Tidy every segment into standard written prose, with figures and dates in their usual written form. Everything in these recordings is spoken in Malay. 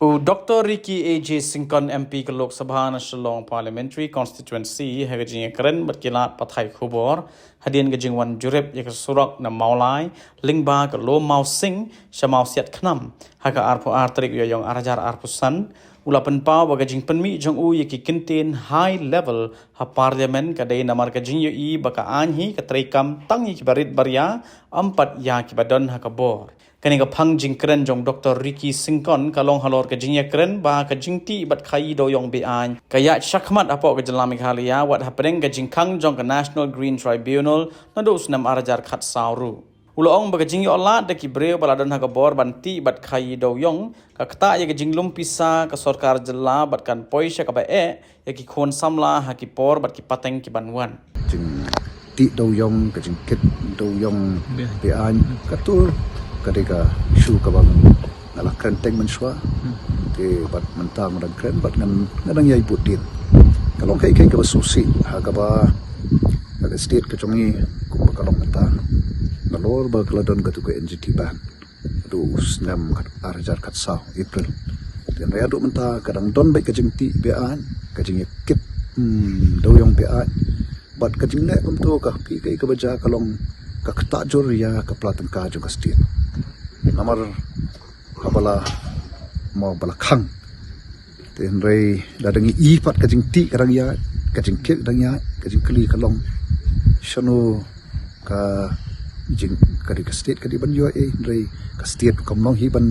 Dr. Ricky A.J. Singkon MP ke Lok Sabha na Shillong Parliamentary Constituency hagajing keren berkilat pathai khubor hadian gajing wan jurep yak surak na maulai lingba ke lo mau sing shamau siat khnam haga arpo artrik yoyong arajar arpusan ulapan pau bagajing penmi jong u yaki kintin high level ha parliament kadai namar gajing yoi baka anhi katrekam tangi kibarit barya ampat ya kibadon ha kabor kani ka phang jing kren jong Dr. Ricky Singkon kalong halor ka jing kren ba ka jing ti bat khai do yong be an kaya shakmat apo ka jalam Meghalaya what happening ka jing khang jong ka National Green Tribunal na dos nam arajar khat sauru ulong ba ka jing yo la de ki breu baladon ha ka bor ban ti bat khai do yong ka kta ya ka jing lum pisa ka sarkar jalla bat kan poisha ka ba ya ki khon samla ha ki por bat ki pateng ki banwan jing ti do yong ka jing kit do yong be an ka tu ketika isu kabang ngalah krenteng mensua ke bat mentang dan kren bat ngadang yai putin kalau kai ka basusi ha ka ba ada state ke congi ku kalong mentang balor ba keladon ka tu ke NGT ban tu snam kat arjar kat sa April dan raya duk mentang kadang don baik ka jengti bean ka jeng kit do yong bean bat ka jeng le kum tu ka pi kai ka baja kalong ka kta jor ya ka platan ka jong ka state namar kabala mau balakang tenrei dadangi ipat kajing ti karang ya kajing kek dang ya kajing kli kalong shanu ka jing kadi ka state kadi ban yo rei ka state kam long hi ban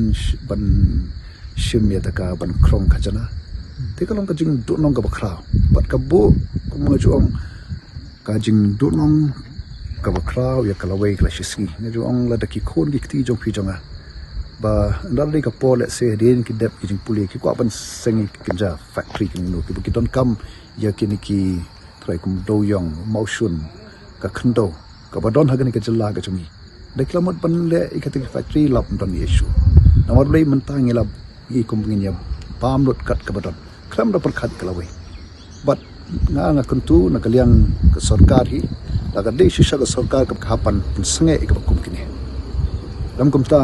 shim ya taka ban krong kajana te kalong kajing du nong ka bakra pat ka bu kum juong kajing du nong ka bakra ya kalawai klasisi ne juong la daki khon gikti jong pi jonga ba ndalli ka pole se den ki dep ki puli ki kwa ban sengi kinja factory ki no ki don kam ya kini ki trai kum do yong motion ka khndo ka badon hagani ka jalla ga chumi de kilomet ban le ikati factory lap don issue namar lei mentang lab i kum ngin ya pam lot kat ka badon kram da per khat kalawai but nga kuntu na kaliang ka sarkar hi daga de shisha ka sarkar ka khapan sange ik kum kini lam kum ta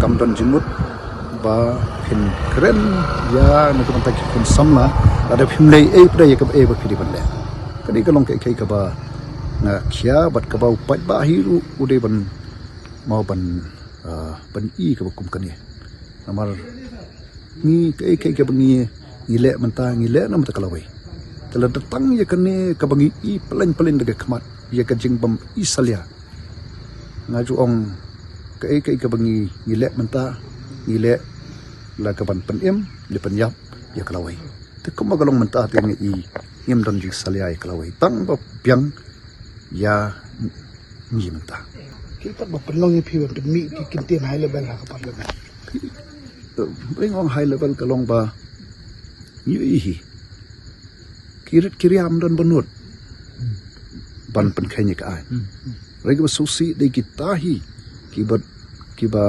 kam don jimut ba phin kren ya na kam ta ki kun samla ada phimlei e pra ya ka e ba phiri ban le kadi ka long kai kai ka ba na khia bat ka ba upat ba hiru ude ban mau ban i ka ba kum kani namar ni kai kai ka bangi ngile menta ngile na mata kalawai tala datang ya kane ka bangi i pelin daga khamat ya ka jing bam isalia ngaju ong kai kai ka bangi ngile menta ngile la ka ban penem le penyap ya kalawai te kum magalong menta te ngi i ngem don jing salia ya kalawai tang ba piang ya ngi menta kita ba pelong pi ba mi ki kintin high level ha ka parliament bring on high level kalong ba hi kirit kiriam don benut ban pen khanye ka ai rega susi de kitahi kiba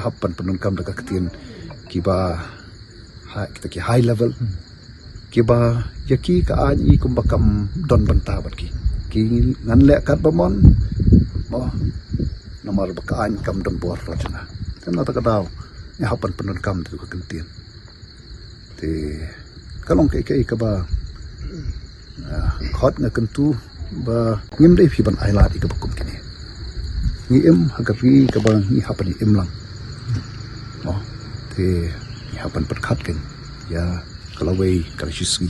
hapan penun kam daga ketin kiba kita ki high level kiba yaki ka ani kumbakam don banta bat ki ngan le kat bamon mo nomor baka an kam don bor rajana kana ta kadaw ya hapan penun kam tu ka ketin te kalong kai ka ba khot nga kentu ba ngim dei phi ban ailat ik bakum kini ngi em hagapi ka ba ngi hapan em lang oh te ngi hapan pat khat ken ya kalawai kalashisi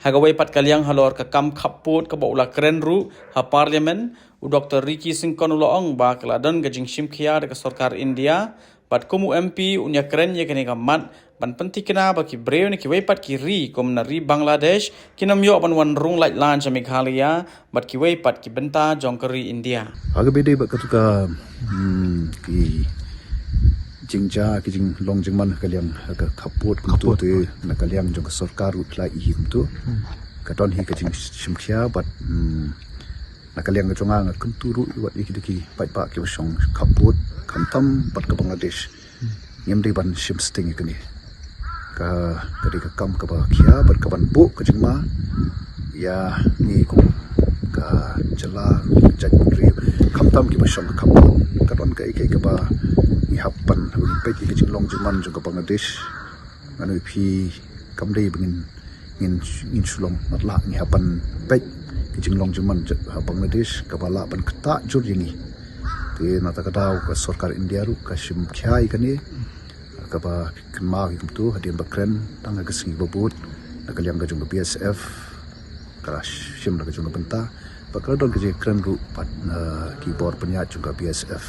hagawai pat kaliang halor ka kam khaput ka bola kren ru ha parliament Dr. Ricky Singkon uloong ba kaladon ka jing shimkhia ka sarkar India pat kumu MP unya kren ye kene ka mat ban penti kena baki breu ni ki weipat ki ri kom na ri Bangladesh kinam yo ban wan rung light lan cha Meghalaya bat ki weipat ki benta jong kari India aga bede ba katuka ki jingja ki jing long jing man kaliang ka khaput kum tu te na kaliang jong sarkar utla I him tu ka don hi ka jing shimkhia bat na kaliang ka jonga kum tu ru wat iki pai pa ki song khaput khantam bat ka Bangladesh ngem dei ban shim sting ikani ka ketika kam ka ba khia bat ka ban bu ka jingma ya ni ko ka jala jaj ri khamtam ki ba shong khap ka don ka ba hapan bengin pek ke jing long Jerman juga Bangladesh nganu pi kamdei bengin ngin sulong matla ngi hapan pek ke jing long Jerman Bangladesh kabala ban kata jur jingi te nata kadau ka sarkar India ru ka sim khai kani ka ba kenma hi tu hadian bakren tang ka singi bobot nakaliang ka jung BSF ka sim ka jung benta bakal don ke kren ru pat keyboard penya juga BSF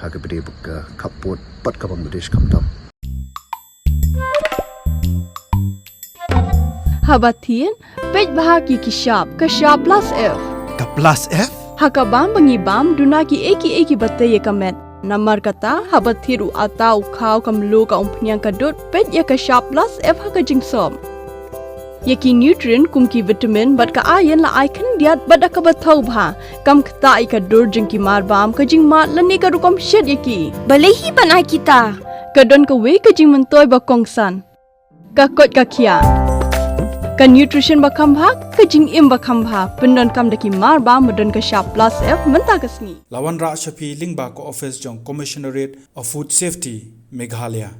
ha ka bede ka kapot pat ka Bangladesh kamtam Habatin pej bahagi kishap plus F Ka plus F? Hakabam bangibam dunaki eki bataya kamet. Namar kata habathiru atau kau kamlu ka umpnyang kadut pet ya ka sharp plus F haka jingsom. Yaki nutrient kumki vitamin bat ka iron la icon diat bat ka bathau bha kam kata ika dur jingki marbam ka jing mat lani ka rukom shed yaki. Balehi banai kita. Kadon ka we ka jing mentoy ba kongsan. Ka kot ka kia. Ka nutrition ba khambha ka jing im ba khambha pendon kam daki mar ba modon ka sharp plus F menta kasni Lawan Ra Shafi Lingba ko office jong Commissionerate of Food Safety Meghalaya